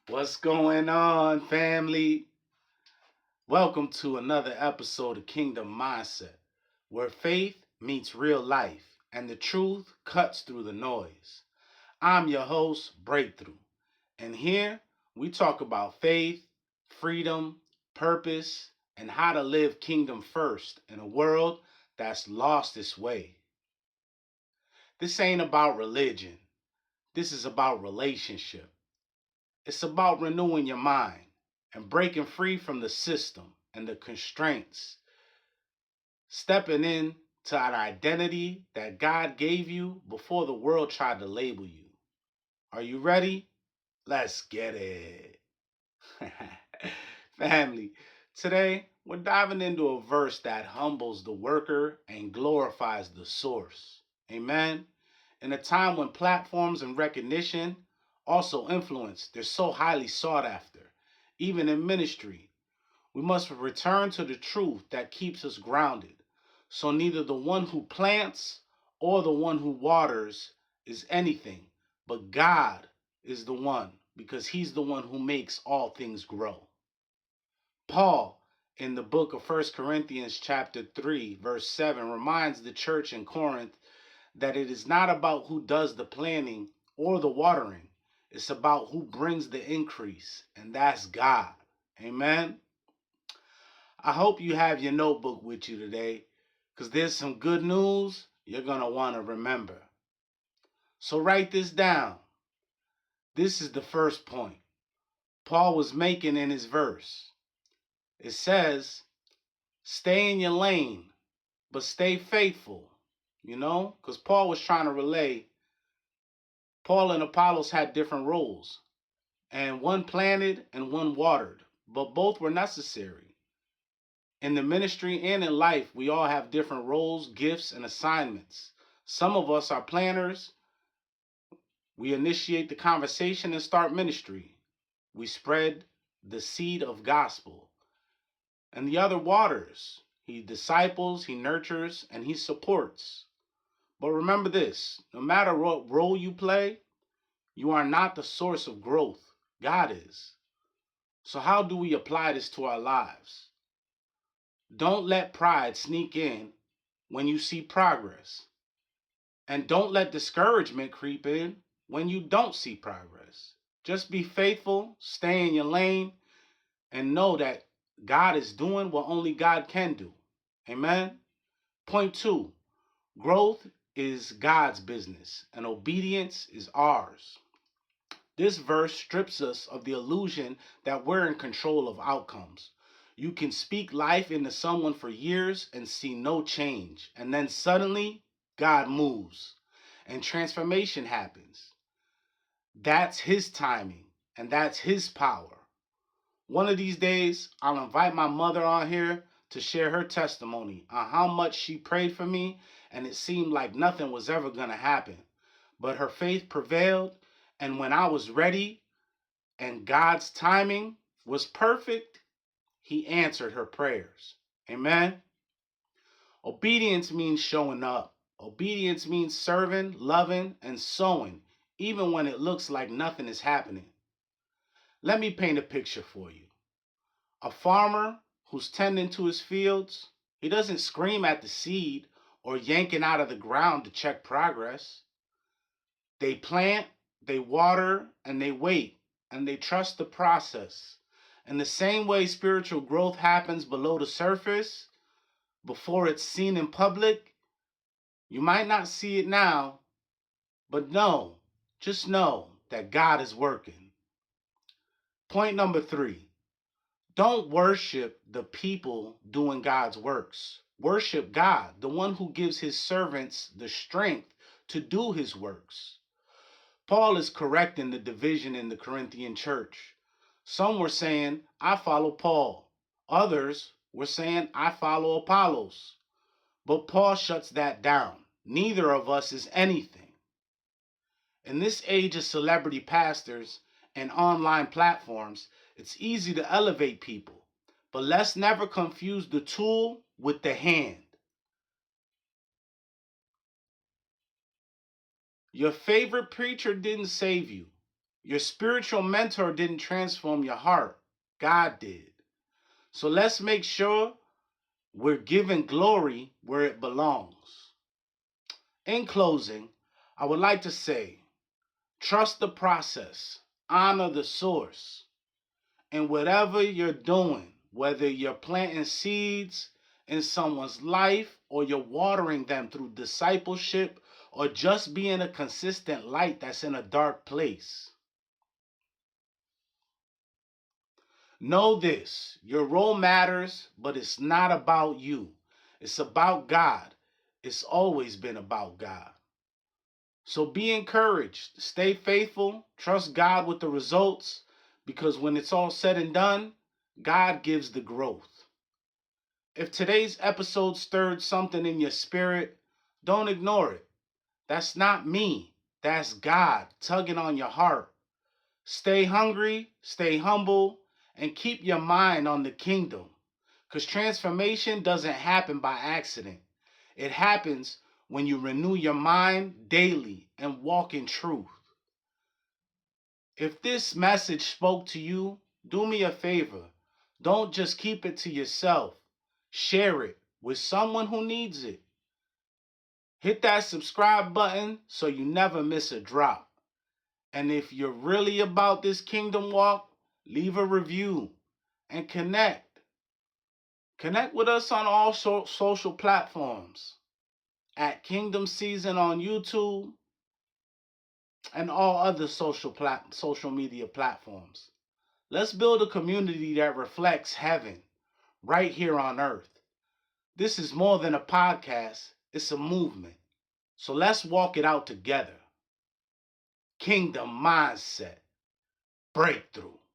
What's going on, family? Welcome to another episode of Kingdom Mindset, where faith meets real life and the truth cuts through the noise. I'm your host, Breakthrough, and here we talk about faith, freedom, purpose, and how to live kingdom first in a world that's lost its way. This ain't about religion, this is about relationship. It's about renewing your mind and breaking free from the system and the constraints, stepping in to an identity that God gave you before the world tried to label you. Are you ready? Let's get it. Family, today we're diving into a verse that humbles the worker and glorifies the source. Amen. In a time when platforms and recognition, also influence, they're so highly sought after, even in ministry, we must return to the truth that keeps us grounded. So neither the one who plants or the one who waters is anything, but God is the one, because he's the one who makes all things grow. Paul, in the book of First Corinthians chapter 3, verse 7, reminds the church in Corinth that it is not about who does the planting or the watering. It's about who brings the increase, and that's God. Amen. I hope you have your notebook with you today, because there's some good news you're going to want to remember. So write this down. This is the first point Paul was making in his verse. It says, stay in your lane, but stay faithful. Because Paul was trying to relay, Paul and Apollos had different roles, and one planted and one watered, but both were necessary. In the ministry and in life, we all have different roles, gifts, and assignments. Some of us are planners. We initiate the conversation and start ministry. We spread the seed of gospel. And the other waters. He disciples, he nurtures, and he supports. But remember this, no matter what role you play, you are not the source of growth. God is. So how do we apply this to our lives? Don't let pride sneak in when you see progress. And don't let discouragement creep in when you don't see progress. Just be faithful, stay in your lane, and know that God is doing what only God can do. Amen. Point two, growth is God's business and obedience is ours. This verse strips us of the illusion that we're in control of outcomes. You can speak life into someone for years and see no change, and then suddenly God moves and transformation happens. That's his timing and that's his power. One of these days, I'll invite my mother on here to share her testimony on how much she prayed for me and it seemed like nothing was ever going to happen. But her faith prevailed, and when I was ready and God's timing was perfect, he answered her prayers. Amen. Obedience means showing up. Obedience means serving, loving, and sowing, even when it looks like nothing is happening. Let me paint a picture for you. A farmer who's tending to his fields, he doesn't scream at the seed or yank it out of the ground to check progress. They plant, they water, and they wait, and they trust the process. In the same way spiritual growth happens below the surface, before it's seen in public, you might not see it now, but just know that God is working. Point number three, don't worship the people doing God's works. Worship God, the one who gives his servants the strength to do his works. Paul is correcting the division in the Corinthian church. Some were saying, I follow Paul. Others were saying, I follow Apollos. But Paul shuts that down. Neither of us is anything. In this age of celebrity pastors and online platforms, it's easy to elevate people. But let's never confuse the tool with the hand. Your favorite preacher didn't save you. Your spiritual mentor didn't transform your heart. God did. So let's make sure we're giving glory where it belongs. In closing, I would like to say, trust the process, honor the source, and whatever you're doing, whether you're planting seeds in someone's life or you're watering them through discipleship or just being a consistent light that's in a dark place, know this: your role matters, but it's not about you. It's about God. It's always been about God. So be encouraged, stay faithful, trust God with the results, because when it's all said and done, God gives the growth. If today's episode stirred something in your spirit, don't ignore it. That's not me, that's God tugging on your heart. Stay hungry, stay humble, and keep your mind on the kingdom. Because transformation doesn't happen by accident. It happens when you renew your mind daily and walk in truth. If this message spoke to you, do me a favor. Don't just keep it to yourself. Share it with someone who needs it. Hit that subscribe button so you never miss a drop. And if you're really about this kingdom walk, leave a review and connect. Connect with us on all social platforms at Kingdom Season on YouTube and all other social media platforms. Let's build a community that reflects heaven right here on earth. This is more than a podcast, it's a movement. So let's walk it out together. Kingdom mindset breakthrough.